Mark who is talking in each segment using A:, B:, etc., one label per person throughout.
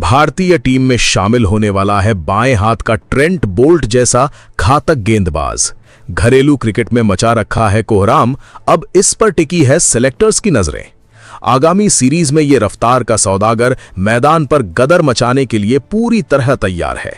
A: भारतीय टीम में शामिल होने वाला है बाएं हाथ का ट्रेंट बोल्ट जैसा घातक गेंदबाज। घरेलू क्रिकेट में मचा रखा है कोहराम, अब इस पर टिकी है सेलेक्टर्स की नजरें। आगामी सीरीज में ये रफ्तार का सौदागर मैदान पर गदर मचाने के लिए पूरी तरह तैयार है।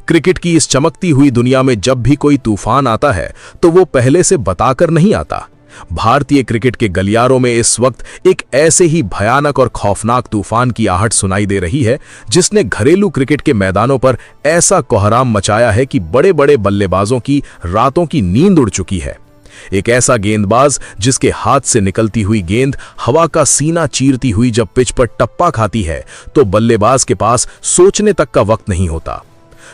A: क्रिकेट की इस चमकती हुई दुनिया में जब भी कोई तूफान आता है तो वो पहले से बताकर नहीं आता। भारतीय क्रिकेट के गलियारों में इस वक्त एक ऐसे ही भयानक और खौफनाक तूफान की आहट सुनाई दे रही है जिसने घरेलू क्रिकेट के मैदानों पर ऐसा कोहराम मचाया है कि बड़े बड़े बल्लेबाजों की रातों की नींद उड़ चुकी है। एक ऐसा गेंदबाज जिसके हाथ से निकलती हुई गेंद हवा का सीना चीरती हुई जब पिच पर टप्पा खाती है तो बल्लेबाज के पास सोचने तक का वक्त नहीं होता।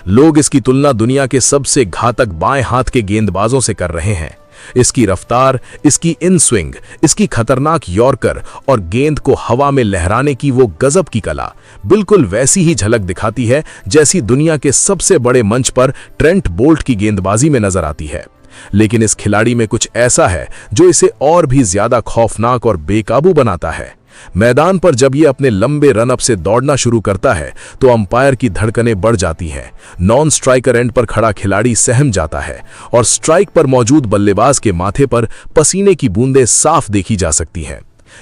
A: लोग इसकी तुलना दुनिया के सबसे घातक बाएं हाथ के गेंदबाजों से कर रहे हैं। इसकी रफ्तार, इसकी इन स्विंग, इसकी खतरनाक यॉर्कर और गेंद को हवा में लहराने की वो गजब की कला बिल्कुल वैसी ही झलक दिखाती है जैसी दुनिया के सबसे बड़े मंच पर ट्रेंट बोल्ट की गेंदबाजी में नजर आती है। लेकिन इस खिलाड़ी में कुछ ऐसा है जो इसे और भी ज्यादा खौफनाक और बेकाबू बनाता है। मैदान पर जब ये अपने लंबे रनअप से दौड़ना शुरू करता है तो अंपायर की धड़कनें बढ़ जाती हैं। नॉन स्ट्राइकर एंड पर खड़ा खिलाड़ी सहम जाता है और स्ट्राइक पर मौजूद बल्लेबाज के माथे पर पसीने की बूंदें साफ देखी जा सकती हैं।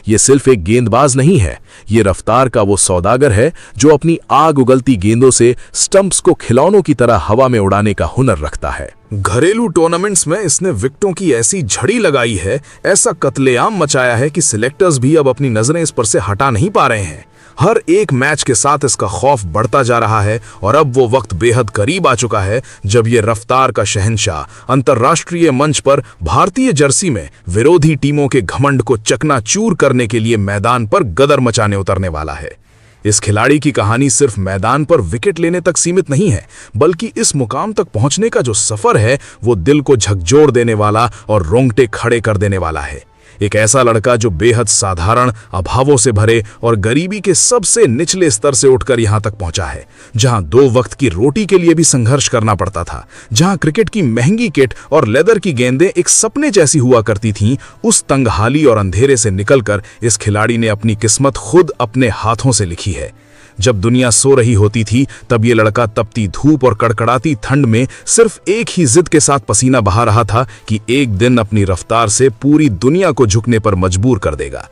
A: ये सिर्फ एक गेंदबाज नहीं है, ये रफ्तार का वो सौदागर है जो अपनी आग उगलती गेंदों से स्टंप्स को खिलौनों की तरह हवा में उड़ाने का हुनर रखता है। घरेलू टूर्नामेंट्स में इसने विकेटों की ऐसी झड़ी लगाई है, ऐसा कत्लेआम मचाया है कि सिलेक्टर्स भी अब अपनी नजरें इस पर से हटा नहीं पा रहे हैं। हर एक मैच के साथ इसका खौफ बढ़ता जा रहा है और अब वो वक्त बेहद करीब आ चुका है जब ये रफ्तार का शहंशाह अंतर्राष्ट्रीय मंच पर भारतीय जर्सी में विरोधी टीमों के घमंड को चकनाचूर करने के लिए मैदान पर गदर मचाने उतरने वाला है। इस खिलाड़ी की कहानी सिर्फ मैदान पर विकेट लेने तक सीमित नहीं है, बल्कि इस मुकाम तक पहुंचने का जो सफर है वो दिल को झकझोर देने वाला और रोंगटे खड़े कर देने वाला है। एक ऐसा लड़का जो बेहद साधारण, अभावों से भरे और गरीबी के सबसे निचले स्तर से उठकर यहां तक पहुंचा है, जहां 2 वक्त की रोटी के लिए भी संघर्ष करना पड़ता था, जहां क्रिकेट की महंगी किट और लेदर की गेंदें एक सपने जैसी हुआ करती थीं। उस तंगहाली और अंधेरे से निकलकर इस खिलाड़ी ने अपनी किस्मत खुद अपने हाथों से लिखी है। जब दुनिया सो रही होती थी तब ये लड़का तपती धूप और कड़कड़ाती ठंड में सिर्फ एक ही जिद के साथ पसीना बहा रहा था कि एक दिन अपनी रफ्तार से पूरी दुनिया को झुकने पर मजबूर कर देगा।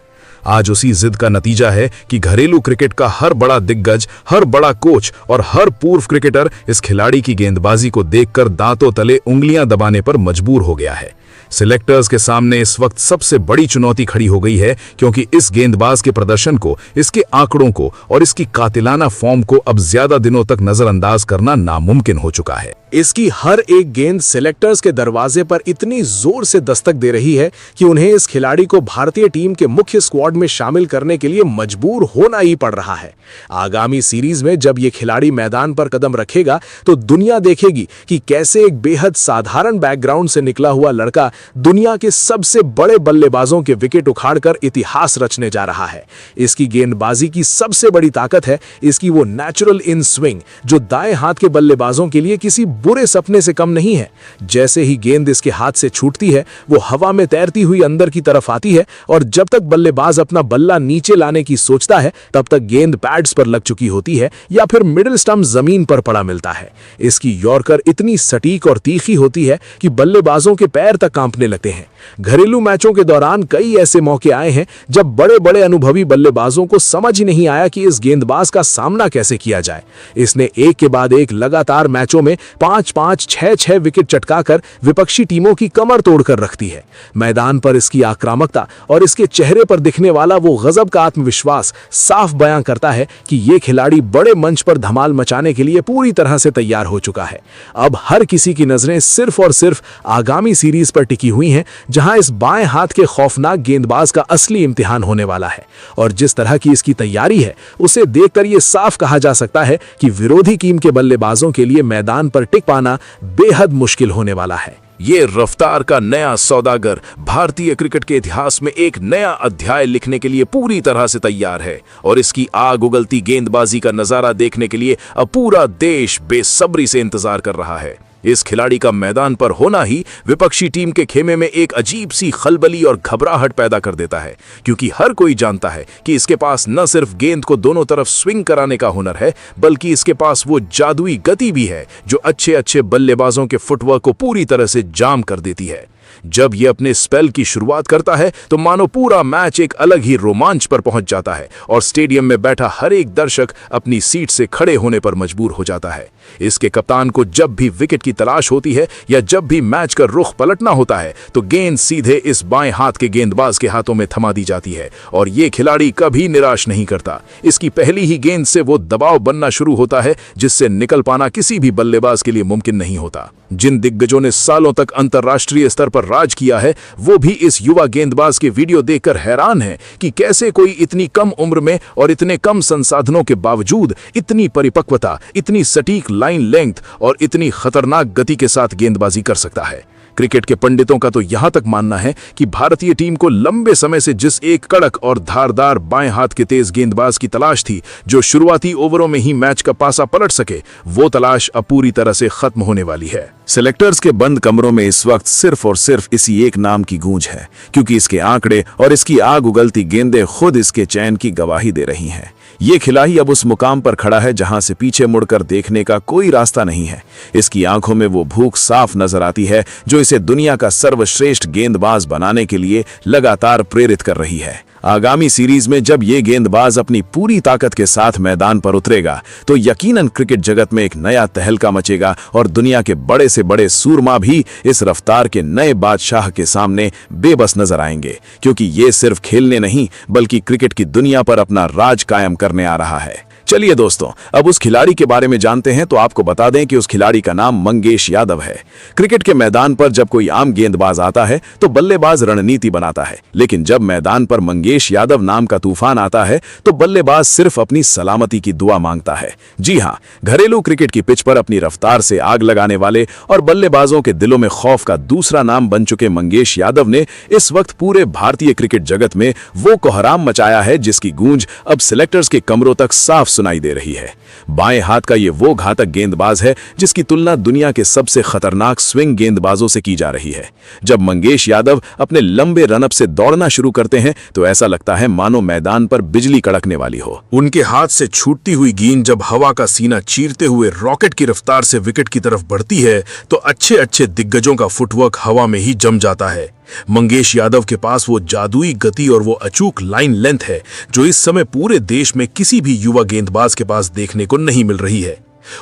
A: आज उसी जिद का नतीजा है कि घरेलू क्रिकेट का हर बड़ा दिग्गज, हर बड़ा कोच और हर पूर्व क्रिकेटर इस खिलाड़ी की गेंदबाजी को देखकर दांतों तले उंगलियां दबाने पर मजबूर हो गया है। सिलेक्टर्स के सामने इस वक्त सबसे बड़ी चुनौती खड़ी हो गई है क्योंकि इस गेंदबाज के प्रदर्शन को, इसके आंकड़ों को और इसकी कातिलाना फॉर्म को अब ज्यादा दिनों तक नजरअंदाज करना नामुमकिन हो चुका है। इसकी हर एक गेंद सिलेक्टर्स के दरवाजे पर इतनी जोर से दस्तक दे रही है कि उन्हें इस खिलाड़ी को भारतीय टीम के मुख्य स्क्वाड में शामिल करने के लिए मजबूर होना ही पड़ रहा है। आगामी सीरीज में जब ये खिलाड़ी मैदान पर कदम रखेगा तो दुनिया देखेगी कि कैसे एक बेहद साधारण बैकग्राउंड से निकला हुआ लड़का दुनिया के सबसे बड़े बल्लेबाजों के विकेट उखाड़कर इतिहास रचने जा रहा है। इसकी गेंदबाजी की सबसे बड़ी ताकत है इसकी वो नेचुरल इन स्विंग जो दाएं हाथ के बल्लेबाजों के लिए किसी बुरे सपने से कम नहीं है। जैसे ही गेंद इसके हाथ से छूटती है वो हवा में तैरती हुई अंदर की तरफ आती है और जब तक बल्लेबाज अपना बल्ला नीचे लाने की सोचता है तब तक गेंद पैड्स पर लग चुकी होती है या फिर मिडिल स्टंप जमीन पर पड़ा मिलता है। इसकी यॉर्कर इतनी सटीक और तीखी होती है कि बल्लेबाजों के पैर तक कांपने लगते हैं। घरेलू मैचों के दौरान कई ऐसे मौके आए हैं जब बड़े बड़े अनुभवी बल्लेबाजों को समझ ही नहीं आया कि इस गेंदबाज का सामना कैसे किया जाए। इसने एक के बाद एक लगातार मैचों में 5-5, 6-6 विकेट चटकाकर विपक्षी टीमों की कमर तोड़कर रखती है। मैदान पर इसकी आक्रामकता और इसके चेहरे पर दिखने वाला वो गजब का आत्मविश्वास साफ बयां करता है कि ये खिलाड़ी बड़े मंच पर धमाल मचाने के लिए पूरी तरह से तैयार हो चुका है। अब हर किसी की नजरें सिर्फ और सिर्फ आगामी सीरीज पर टिकी हुई हैं जहां इस बाएं हाथ के खौफनाक गेंदबाज का असली इम्तिहान होने वाला है। और जिस तरह की इसकी तैयारी है उसे देखकर यह साफ कहा जा सकता है कि विरोधी टीम के बल्लेबाजों के लिए मैदान पर टिक पाना बेहद मुश्किल होने वाला है।
B: ये रफ्तार का नया सौदागर भारतीय क्रिकेट के इतिहास में एक नया अध्याय लिखने के लिए पूरी तरह से तैयार है और इसकी आग उगलती गेंदबाजी का नजारा देखने के लिए अब पूरा देश बेसब्री से इंतजार कर रहा है। इस खिलाड़ी का मैदान पर होना ही विपक्षी टीम के खेमे में एक अजीब सी खलबली और घबराहट पैदा कर देता है, क्योंकि हर कोई जानता है कि इसके पास न सिर्फ गेंद को दोनों तरफ स्विंग कराने का हुनर है, बल्कि इसके पास वो जादुई गति भी है जो अच्छे अच्छे बल्लेबाजों के फुटवर्क को पूरी तरह से जाम कर देती है। जब ये अपने स्पेल की शुरुआत करता है तो मानो पूरा मैच एक अलग ही रोमांच पर पहुंच जाता है और स्टेडियम में बैठा हर एक दर्शक अपनी सीट से खड़े होने पर मजबूर हो जाता है। इसके कप्तान को जब भी विकेट की तलाश होती है या जब भी मैच का रुख पलटना होता है तो गेंद सीधे इस बाएं हाथ के गेंदबाज के हाथों में थमा दी जाती है और ये खिलाड़ी कभी निराश नहीं करता। इसकी पहली ही गेंद से वो दबाव बनना शुरू होता है जिससे निकल पाना किसी भी बल्लेबाज के लिए मुमकिन नहीं होता। जिन दिग्गजों ने सालों तक अंतर्राष्ट्रीय स्तर पर राज किया है वो भी इस युवा गेंदबाज के वीडियो देखकर हैरान है कि कैसे कोई इतनी कम उम्र में और इतने कम संसाधनों के बावजूद इतनी परिपक्वता, इतनी सटीक लाइन लेंथ और इतनी खतरनाक गति के साथ गेंदबाजी कर सकता है। क्रिकेट के पंडितों का तो यहां तक मानना है कि भारतीय टीम को लंबे समय से जिस एक कड़क और धारदार बाएं हाथ के तेज गेंदबाज की तलाश थी जो शुरुआती ओवरों में ही मैच का पासा पलट सके, वो तलाश अब पूरी तरह से खत्म होने वाली है।
C: सिलेक्टर्स के बंद कमरों में इस वक्त सिर्फ और सिर्फ इसी एक नाम की गूंज है, क्योंकि इसके आंकड़े और इसकी आग उगलती गेंदें खुद इसके चयन की गवाही दे रही हैं। ये खिलाड़ी अब उस मुकाम पर खड़ा है जहां से पीछे मुड़कर देखने का कोई रास्ता नहीं है। इसकी आंखों में वो भूख साफ नजर आती है जो इसे दुनिया का सर्वश्रेष्ठ गेंदबाज बनाने के लिए लगातार प्रेरित कर रही है। आगामी सीरीज में जब ये गेंदबाज अपनी पूरी ताकत के साथ मैदान पर उतरेगा तो यकीनन क्रिकेट जगत में एक नया तहलका मचेगा और दुनिया के बड़े से बड़े सूरमा भी इस रफ्तार के नए बादशाह के सामने बेबस नजर आएंगे, क्योंकि ये सिर्फ खेलने नहीं बल्कि क्रिकेट की दुनिया पर अपना राज कायम करने आ रहा है। चलिए दोस्तों, अब उस खिलाड़ी के बारे में जानते हैं। तो आपको बता दें कि उस खिलाड़ी का नाम मंगेश यादव है। क्रिकेट के मैदान पर जब कोई आम गेंदबाज आता है तो बल्लेबाज रणनीति बनाता है, लेकिन जब मैदान पर मंगेश यादव नाम का तूफान आता है तो बल्लेबाज सिर्फ अपनी सलामती की दुआ मांगता है। जी हाँ, घरेलू क्रिकेट की पिच पर अपनी रफ्तार से आग लगाने वाले और बल्लेबाजों के दिलों में खौफ का दूसरा नाम बन चुके मंगेश यादव ने इस वक्त पूरे भारतीय क्रिकेट जगत में वो कोहराम मचाया है जिसकी गूंज अब सिलेक्टर्स के कमरों तक साफ सुनाई दे रही है। बाएं हाथ का ये वो घातक गेंदबाज है जिसकी तुलना दुनिया के सबसे खतरनाक स्विंग गेंदबाजों से की जा रही है। जब मंगेश यादव अपने लंबे रनअप से दौड़ना शुरू करते हैं तो ऐसा लगता है मानो मैदान पर बिजली कड़कने वाली हो।
B: उनके हाथ से छूटती हुई गेंद जब हवा का सीना चीरते हुए रॉकेट की रफ्तार से विकेट की तरफ बढ़ती है तो अच्छे अच्छे दिग्गजों का फुटवर्क हवा में ही जम जाता है। मंगेश यादव के पास वो जादुई गति और वो अचूक लाइन लेंथ है जो इस समय पूरे देश में किसी भी युवा गेंदबाज के पास देखने को नहीं मिल रही है।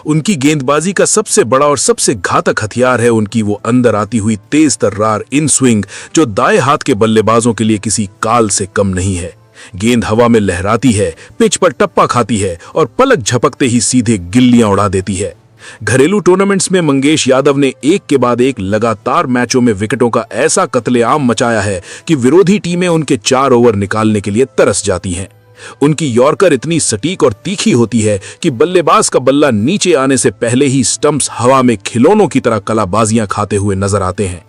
B: उनकी गेंदबाजी का सबसे बड़ा और सबसे घातक हथियार है उनकी वो अंदर आती हुई तेज तर्रार इन स्विंग जो दाएं हाथ के बल्लेबाजों के लिए किसी काल से कम नहीं है। गेंद हवा में लहराती है, पिच पर टप्पा खाती है और पलक झपकते ही सीधे गिल्लियां उड़ा देती है। घरेलू टूर्नामेंट्स में मंगेश यादव ने एक के बाद एक लगातार मैचों में विकेटों का ऐसा कत्लेआम मचाया है कि विरोधी टीमें उनके 4 ओवर निकालने के लिए तरस जाती हैं। उनकी यॉर्कर इतनी सटीक और तीखी होती है कि बल्लेबाज का बल्ला नीचे आने से पहले ही स्टंप्स हवा में खिलौनों की तरह कलाबाजियां खाते हुए नजर आते हैं।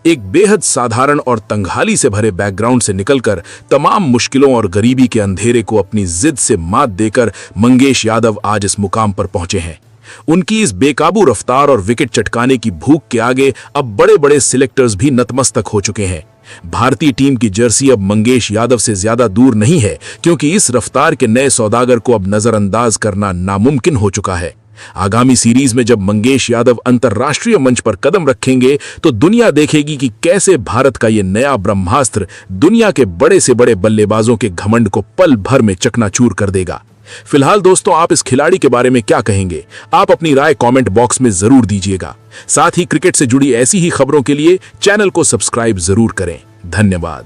B: एक बेहद साधारण और तंगहाली से भरे बैकग्राउंड से निकलकर तमाम मुश्किलों और गरीबी के अंधेरे को अपनी जिद से मात देकर मंगेश यादव आज इस मुकाम पर पहुंचे हैं। उनकी इस बेकाबू रफ्तार और विकेट चटकाने की भूख के आगे अब बड़े बड़े सिलेक्टर्स भी नतमस्तक हो चुके हैं। भारतीय टीम की जर्सी अब मंगेश यादव से ज्यादा दूर नहीं है, क्योंकि इस रफ्तार के नए सौदागर को अब नजरअंदाज करना नामुमकिन हो चुका है। आगामी सीरीज में जब मंगेश यादव अंतर्राष्ट्रीय मंच पर कदम रखेंगे तो दुनिया देखेगी कि कैसे भारत का ये नया ब्रह्मास्त्र दुनिया के बड़े से बड़े बल्लेबाजों के घमंड को पल भर में चकनाचूर कर देगा। फिलहाल दोस्तों, आप इस खिलाड़ी के बारे में क्या कहेंगे? आप अपनी राय कमेंट बॉक्स में जरूर दीजिएगा। साथ ही क्रिकेट से जुड़ी ऐसी ही खबरों के लिए चैनल को सब्सक्राइब जरूर करें। धन्यवाद।